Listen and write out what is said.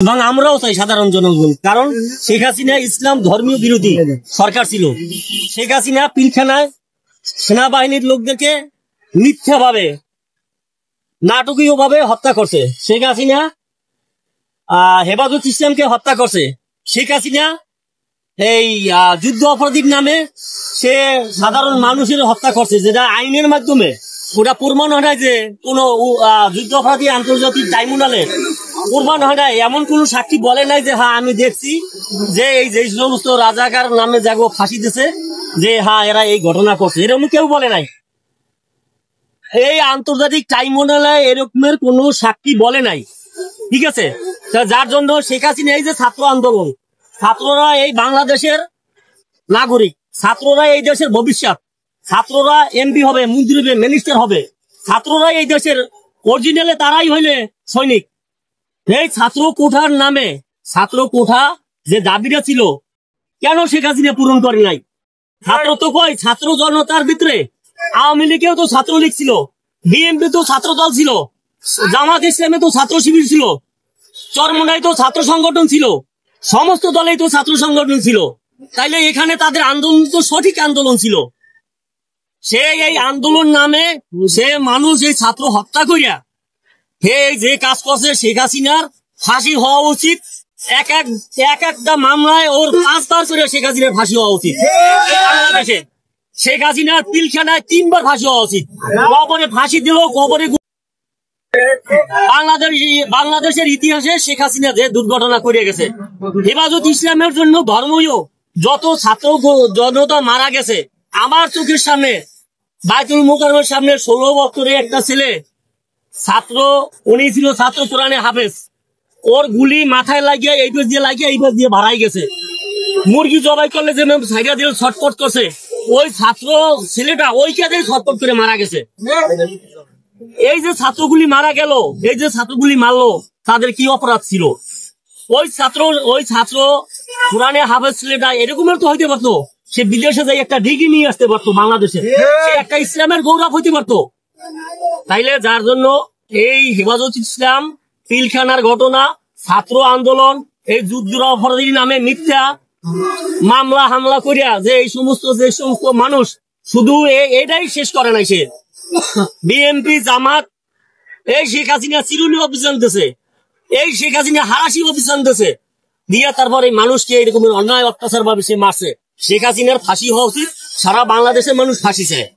এবং আমরাও চাই সাধারণ জনগণ, কারণ শেখ হাসিনা ইসলাম ধর্মীয় বিরোধী সরকার ছিল। শেখ হাসিনা পিলখানায় সেনাবাহিনীর লোকদেরকে মিথ্যাভাবে নাটকীয় ভাবে হত্যা করছে। শেখ হাসিনা হেফাজত ইসলামকে হত্যা করছে। শেখ হাসিনা এই যুদ্ধ অপরাধীর নামে সে সাধারণ মানুষের হত্যা করছে, যেটা আইনের মাধ্যমে ওটা প্রমাণ হয় না যে কোন যুদ্ধ অপরাধী আন্তর্জাতিক ট্রাইব্যুনালে প্রমাণ হয় না, এমন কোন সাক্ষী বলে নাই যে হ্যাঁ আমি দেখছি যে এই যে সমস্ত রাজাকার নামে যাগো ফাঁসি দিছে যে হ্যাঁ এরা এই ঘটনা করছে, এরকম কেউ বলে নাই। এই আন্তর্জাতিক ট্রাইব্যুনালে এরকমের কোন সাক্ষী বলে নাই, ঠিক আছে। যার জন্য শেখ হাসিনা এই যে ছাত্র আন্দোলন, ছাত্ররা এই বাংলাদেশের নাগরিক, ছাত্ররা এই দেশের ভবিষ্যৎ, ছাত্ররা এমপি হবে, মন্ত্রী হবে, মিনিস্টার হবে, ছাত্ররা এই দেশের অরিজিনালে তারাই হইলে সৈনিক। এই ছাত্র কোঠার নামে ছাত্র কোঠা যে দাবিটা ছিল কেন শেখ হাসিনা পূরণ করে নাই? ছাত্র তো কই, ছাত্র জনতার ভিতরে আওয়ামী লীগেও তো ছাত্রলীগ ছিল, বিএনপি তো ছাত্র দল ছিল, জামাত ইসলামে তো ছাত্র শিবির ছিল, চরমোনাই তো ছাত্র সংগঠন ছিল, সমস্ত দলেই তো ছাত্র সংগঠন ছিল। তাইলে এখানে তাদের আন্দোলন তো সঠিক আন্দোলন ছিল। সে এই আন্দোলন নামে সে মানুষ এই ছাত্র হত্যা করিয়া এই যে কাজ করছে, শেখ হাসিনার ফাঁসি হওয়া উচিত। একটা মামলায় ওর 5 বার করে শেখ হাসিনার ফাঁসি হওয়া উচিত। শেখ হাসিনার পিলখানায় 3 বার ফাঁসি হওয়া উচিত। কবরে ফাঁসি দিল, কবরে বাংলাদেশের ইতিহাসে শেখ হাসিনা যে দুর্ঘটনা করে গেছে, হেফাজত ইসলামের জন্য ধর্মীয় যত ছাত্র জনতা মারা গেছে, আমার চোখের সামনে বাইতুল মোকাররমের সামনে 16 বছরের একটা ছেলে ছাত্র, উনি ছিল ছাত্র কোরআনে হাফেজ, ওর গুলি মাথায় লাগিয়ে এই পাশ দিয়ে লাগিয়ে এই পাশ দিয়ে ভাড়াই গেছে। মুরগি জবাই করলে যে সাইডা দিয়ে ছটপট করছে, ওই ছাত্র ছেলেটা ওই কাজে ছটপট করে মারা গেছে। এই যে ছাত্রগুলি মারা গেল, এই যে ছাত্রগুলি মারলো, তাদের কি অপরাধ ছিল? ওই ছাত্র কোরআনে হাফেজ ছেলেটা এরকমের তো হইতে পারতো, সে বিদেশে যাই একটা ডিগ্রি নিয়ে আসতে পারতো, বাংলাদেশে সে একটা ইসলামের গৌরব হইতে পারতো। তাইলে যার জন্য এই হেফাজত ইসলাম পিলখানার ঘটনা, ছাত্র আন্দোলন, এই যুদ্ধ অপরাধীর নামে মিথ্যা মামলা হামলা করিয়া যে সমস্ত মানুষ শুধু এটাই শেষ করে নাই, সে বিএনপি জামাত এই শেখ হাসিনা চিরুনি অভিযান দিয়েছে, এই শেখ হাসিনা হারাসি অভিযান দিয়েছে, দিয়ে তারপর এই মানুষকে এরকমের অন্যায় অত্যাচার ভাবে সে মারছে। শেখ হাসিনার ফাঁসি হওয়া উচিত, সারা বাংলাদেশের মানুষ ফাঁসি চায়।